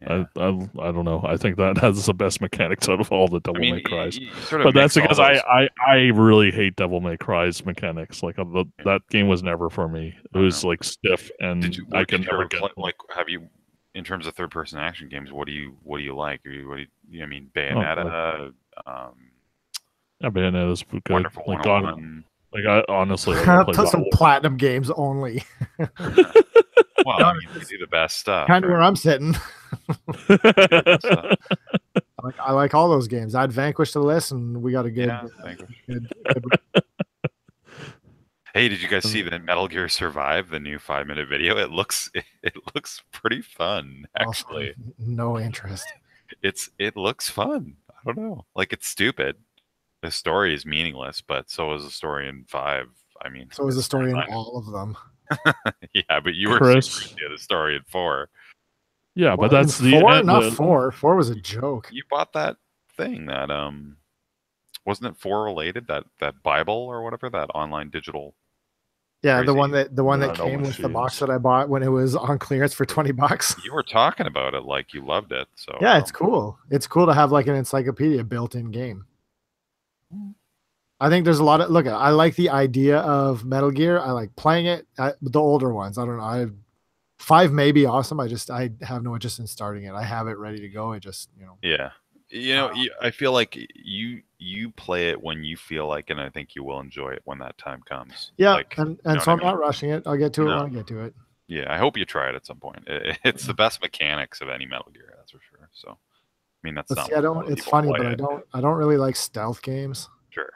Yeah. I don't know. I think that has the best mechanics out of all the Devil May Cries. Sort of but that's because I really hate Devil May Cry's mechanics. Like that game was never for me. It was like stiff, and I can never get. Have you, in terms of third-person action games, what do you like? I mean, Bayonetta. Yeah, Bayonetta is good. Wonderful Like God, 101. like I honestly like, I play Some God platinum games only. Well, I mean, they do the best stuff. Kind of right? where I'm sitting. They do the best stuff. I like all those games. I'd Vanquish the list, and we got a good. Yeah, Vanquish. good Hey, did you guys see the Metal Gear Survive, the new 5-minute video? It looks pretty fun, actually. No interest. It looks fun. I don't know. Like, it's stupid. The story is meaningless, but so is the story in 5. I mean, So is the story in all of them. Yeah, but you were Chris. super into the story in 4. Yeah, but that's the 4, end. not 4. 4 was a joke. You bought that thing that wasn't it 4 related, that Bible or whatever, that online digital. Yeah, Crazy. the one that No came with the box machines. that I bought when it was on clearance for $20. You were talking about it like you loved it. So Yeah, it's cool. It's cool to have like an encyclopedia built-in game. I think there's a lot of look. I like the idea of Metal Gear. I like playing it. The older ones. I don't know. 5 may be awesome. I have no interest in starting it. I have it ready to go. I just Yeah. I feel like you play it when you feel like, and I think you will enjoy it when that time comes. Yeah, like, and you know so what I'm not rushing it. I'll get to it when I get to it. Yeah, I hope you try it at some point. It's the best mechanics of any Metal Gear, that's for sure. So, I mean, that's But not. see, I don't. It's funny, but I don't really like stealth games. Sure.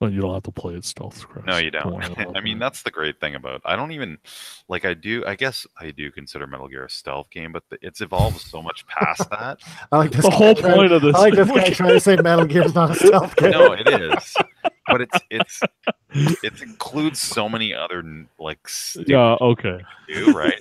Well, you don't have to play it stealth, Chris. No, you don't. worry about I mean, that. that's the great thing about. I don't even like. I guess I do consider Metal Gear a stealth game, but it's evolved so much past that. I like this. The whole point of this. I like this guy trying to say Metal Gear is not a stealth game. No, it is, but it includes so many other like. Yeah. Okay. Do right.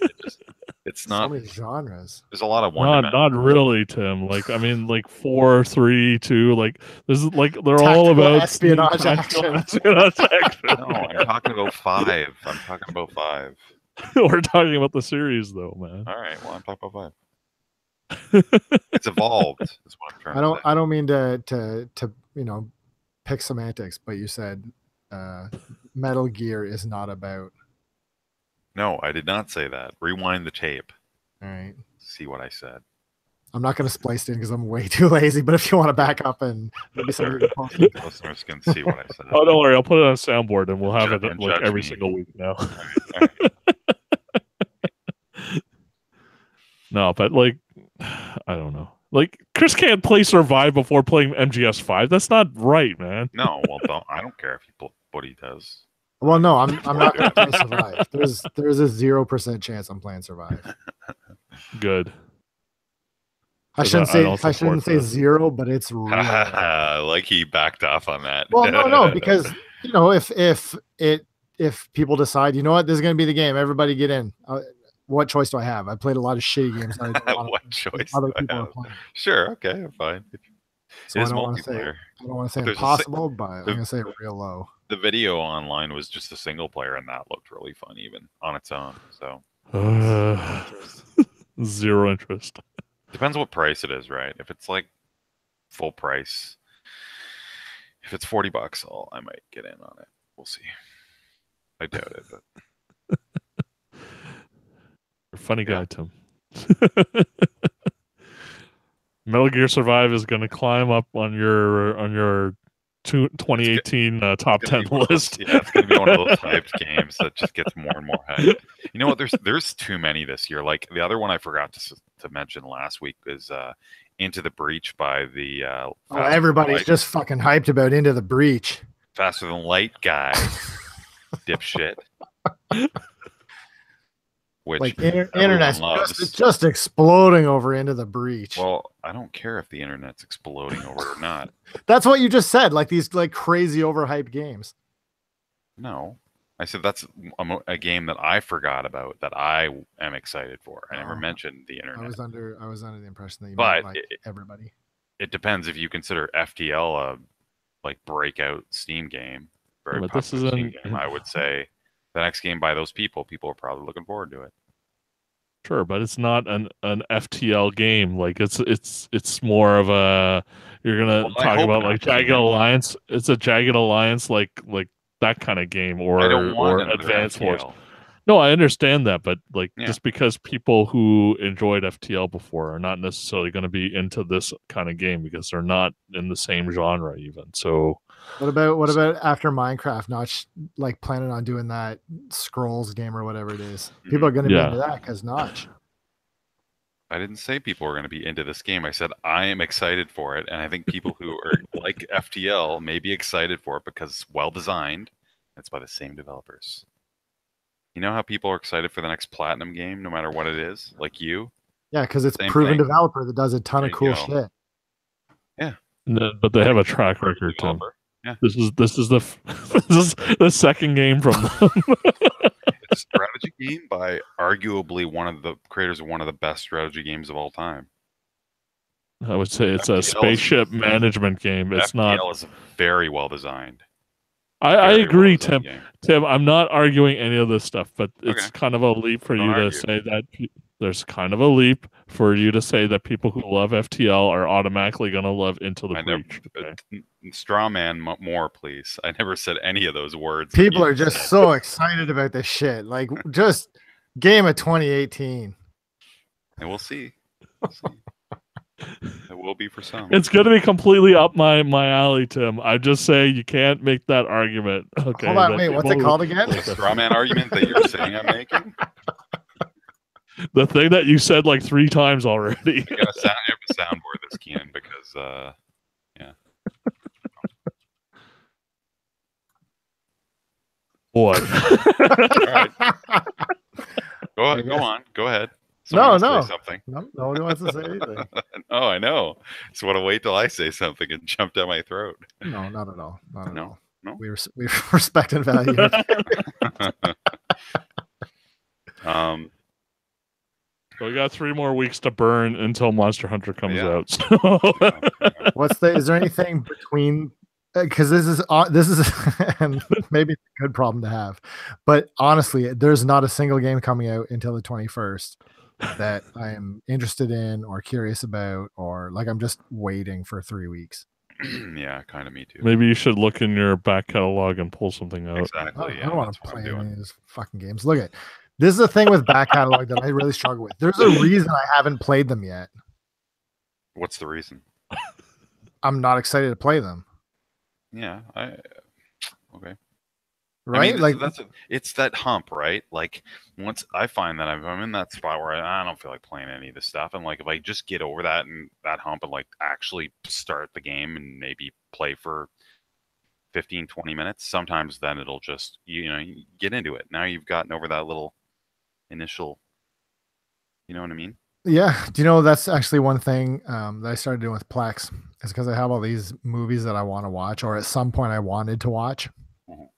It's so not. many genres. There's a lot of one. Not really, Tim. Like I mean, like 4, 3, 2. Like this is like they're Tactical all about espionage tactical action. espionage action. No, I'm talking about 5. I'm talking about 5. We're talking about the series, though, man. All right. Well, I'm talking about 5. It's evolved. Is what I'm trying to say. I don't mean to pick semantics, but you said Metal Gear is not about. No, I did not say that. Rewind the tape. All right. See what I said. I'm not going to splice it in because I'm way too lazy. But if you want to back up and maybe some Listeners can see what I said. Oh, don't worry. I'll put it on soundboard, and we'll have And it like judge every me. single week now. All right. No, but like, I don't know. Like, Chris can't play Survive before playing MGS5. That's not right, man. No, well, I don't care if what he does. Well, no, I'm not going to play Survive. There's a 0% chance I'm playing Survive. Good. I 'Cause shouldn't I say don't I shouldn't support say that. 0, but it's real. Like he backed off on that. Well, no, because if people decide, you know what, this is going to be the game, everybody get in. What choice do I have? I played a lot of shitty games. That I don't What choice other do I people are have? playing. Sure, okay, fine. So It I is don't want to say multiplayer. There's a impossible, but I'm going to say real low. The video online was just a single player, and that looked really fun, even on its own. So Zero interest. depends what price it is, right? If it's like full price, if it's $40, I might get in on it. We'll see. I doubt it, but You're a funny guy, Tim. Metal Gear Survive is going to climb up on your 2018 top it's gonna 10 be one of those- list. Yeah, it's gonna be one of those hyped games that just gets more and more hyped. You know what? There's too many this year. Like the other one I forgot to mention last week is Into the Breach by the Everybody's just fucking hyped about Into the Breach. Faster Than Light guy, dipshit. Which Like everyone internet's loves. just exploding over Into the Breach. Well, I don't care if the internet's exploding over or not. That's what you just said. Like these like crazy overhyped games. No, I said that's a game that I forgot about that I am excited for. I never Oh. mentioned the internet. I was under the impression that you But meant like everybody. It depends if you consider FTL a like breakout Steam game. Very But this popular Steam isn't- game. I would say the next game by those people are probably looking forward to it. Sure, but it's not an FTL game. Like it's more of a you're gonna Well, I talk hope about not, like but I Jagged mean- Alliance. It's a Jagged Alliance like that kind of game I don't want or another Advance Wars. FTL. No, I understand that, but like Yeah. just because people who enjoyed FTL before are not necessarily going to be into this kind of game because they're not in the same genre even. So What about after Minecraft? Notch like planning on doing that Scrolls game or whatever it is. People are going to be Yeah. into that because Notch. I didn't say people are going to be into this game. I said I am excited for it, and I think people who are like FTL may be excited for it because it's well designed. It's by the same developers. You know how people are excited for the next Platinum game, no matter what it is, like you. Yeah, because it's Same proven thing. developer that does a ton There of you cool go. but shit. they have a track record, Tim. Developer. Yeah. This is this is the second game from them. It's a strategy game by arguably one of the creators of one of the best strategy games of all time. I would say it's a FTL is- spaceship management game. It's FTL not. is very well designed. I Very agree, well-designed Tim. game. Tim, I'm not arguing any of this stuff, but it's Okay. kind of a leap for Don't you to argue. say that there's kind of a leap for you to say that people who love FTL are automatically going to love Into the I never, Breach. Okay? straw man more, please. I never said any of those words. People You are just said. so excited about this shit. Like just game of 2018. And we'll see. We'll see. It will be for some. It's going to be completely up my alley, Tim. I just say you can't make that argument. Okay. Hold on, that wait, what's it people- called again? The straw man argument that you're saying I'm making. The thing that you said like 3 times already. I have a soundboard this Keanon because What? all right. Go on. Go ahead. Someone No, wants to no. say something. No, nobody wants to say anything. Oh, I know. So want to wait till I say something and jump down my throat. No, not at all. Not at No, all. no. We respect and value. So we got 3 more weeks to burn until Monster Hunter comes Yeah. out. So Is there anything between? Because this is and maybe it's a good problem to have, but honestly, there's not a single game coming out until the 21st that I am interested in or curious about, or like I'm just waiting for 3 weeks. Yeah, kind of me too. maybe you should look in your back catalog and pull something out. Exactly. I don't want that's to what play I'm any doing. of these fucking games. Look at this is the thing with back catalog that I really struggle with. There's a reason I haven't played them yet. What's the reason? I'm not excited to play them. Yeah, okay. Right? I mean, like it's that hump, right? Like once I find that I'm in that spot where I don't feel like playing any of this stuff, and like if I just get over that and that hump and like actually start the game and maybe play for 15, 20 minutes, sometimes then it'll just you get into it. Now you've gotten over that little initial, you know what I mean? Yeah. Do you know that's actually one thing that I started doing with Plex is because I have all these movies that I want to watch, or at some point I wanted to watch. Mhm.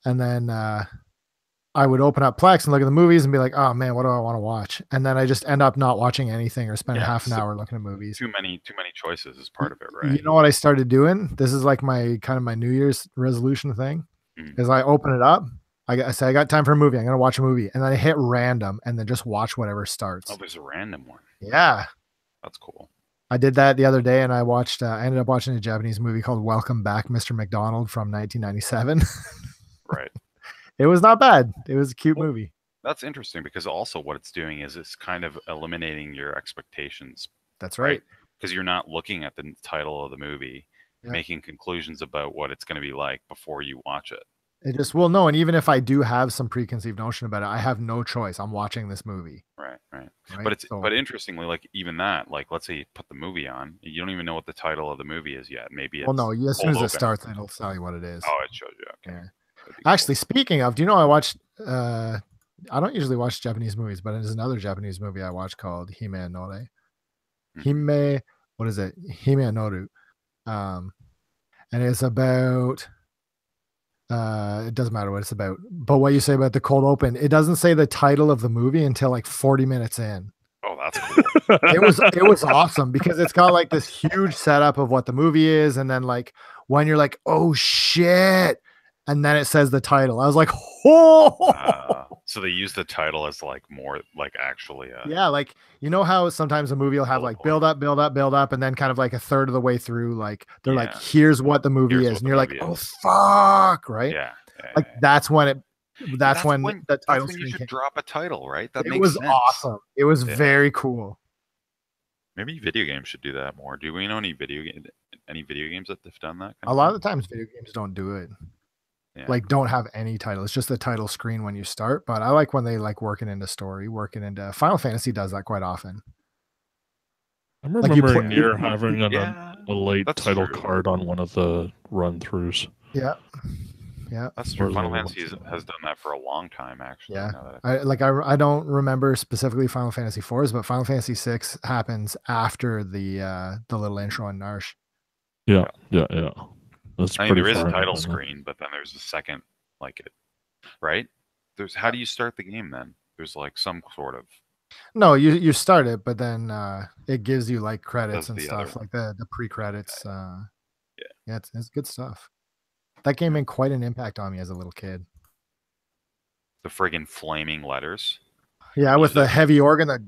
And then I would open up Plex and look at the movies and be like, oh man, what do I want to watch? And then I just end up not watching anything or spend Yeah, half an so hour looking at movies. Too many choices is part of it, right? You know what I started doing? This is like my kind of my New Year's resolution thing. Mhm. Is I open it up, I say I got time for a movie. I'm gonna watch a movie, and then I hit random, and then just watch whatever starts. Oh, there's a random one. Yeah, That's cool. I did that the other day, and I watched. I ended up watching a Japanese movie called Welcome Back, Mr. McDonald from 1997. Right. It was not bad. It was a cute movie. That's interesting because also what it's doing is it's kind of eliminating your expectations That's right. because you're not looking at the title of the movie, Yeah. making conclusions about what it's going to be like before you watch it. It just no, and even if I do have some preconceived notion about it, I have no choice. I'm watching this movie. Right. Right? But it's So- but interestingly, like even that, like let's say you put the movie on, you don't even know what the title of the movie is yet. Maybe it's well, no, as soon as cold it open. starts, it'll tell you what it is. Oh, it shows you. Okay. Yeah. That'd be cool. Actually, speaking of, do you know I watched? I don't usually watch Japanese movies, but there's another Japanese movie I watched called Hime no Re. Hime, what is it? Hime Noru. And it's about. It doesn't matter what it's about, but what you say about the cold open, it doesn't say the title of the movie until like 40 minutes in. Oh, that's cool. It was awesome because it's got like this huge setup of what the movie is, and then like when you're like, oh shit, and then it says the title. I was like, oh So they use the title as like more like actually. yeah, like you know how sometimes a movie will have like build up, and then kind of like a third of the way through, like they're like, Yeah. here's what the movie Here's is, what and the you're like, movie oh is. fuck, right? Yeah. Like that's when That's when the that's title when you screen should came. drop a title, right? That It makes was sense. awesome. It was Yeah. very cool. Maybe video games should do that more. Do we know any video games that have done that? A lot of the times, video games don't do it. Yeah. Like, don't have any title. It's just the title screen when you start. But I like when they like working into story, working into Final Fantasy does that quite often. I'm Like, you remembering play- near having yeah, a late that's title true. card on one of the run-throughs. Yeah, yeah. That's true. Or Final the- Fantasy has done that for a long time, actually. Yeah. now that I don't remember specifically Final Fantasy 4s, but Final Fantasy 6 happens after the little intro on Narsh. Yeah. That's I mean, pretty there is a far title ahead, huh? screen, but then there's a second like it, right? How do you start the game then? There's like some sort of No, you start it, but then it gives you like credits Does and the stuff, other like the pre-credits. Yeah. Yeah, it's good stuff. That game made quite an impact on me as a little kid. the friggin' flaming letters. Yeah, with the heavy organ, the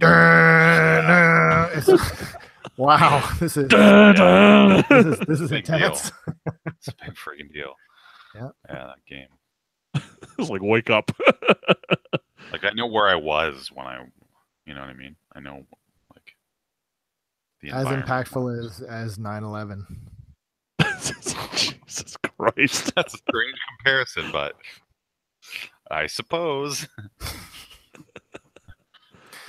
wow, this is this is Big deal. intense. It's a big friggin' deal. Yeah. Yeah, that game. It's like wake up. Like I know where I was when you know what I mean? I know like the As environment. impactful as 9/11. Jesus Christ. That's a strange comparison, but I suppose.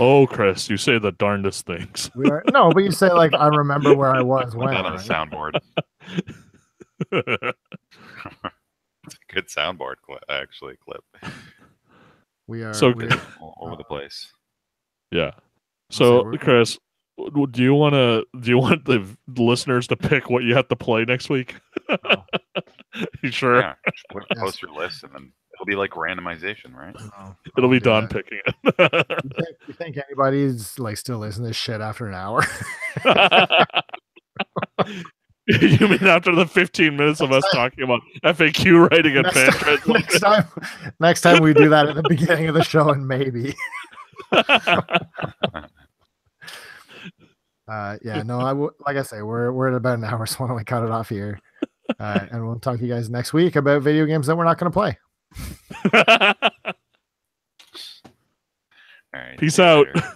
Oh, Chris, you say the darndest things. No, but you say like I remember where I was Put when. that on the Right? soundboard. It's a good soundboard clip. We are So- we're- All over the place. Yeah. So So, we're- Chris, do you want the listeners to pick what you have to play next week? No. You sure? Yeah, just post your list, and then it'll be like randomization, right? no, I It'll won't be do Don that. picking it. You think anybody's like still listening to this shit after an hour? You mean after the 15 minutes of us talking about FAQ writing and fan translation? next time we do that at the beginning of the show, and maybe. Yeah, no, like I say, we're at about an hour, so why don't we cut it off here? And we'll talk to you guys next week about video games that we're not going to play. All right. Peace see you out. later.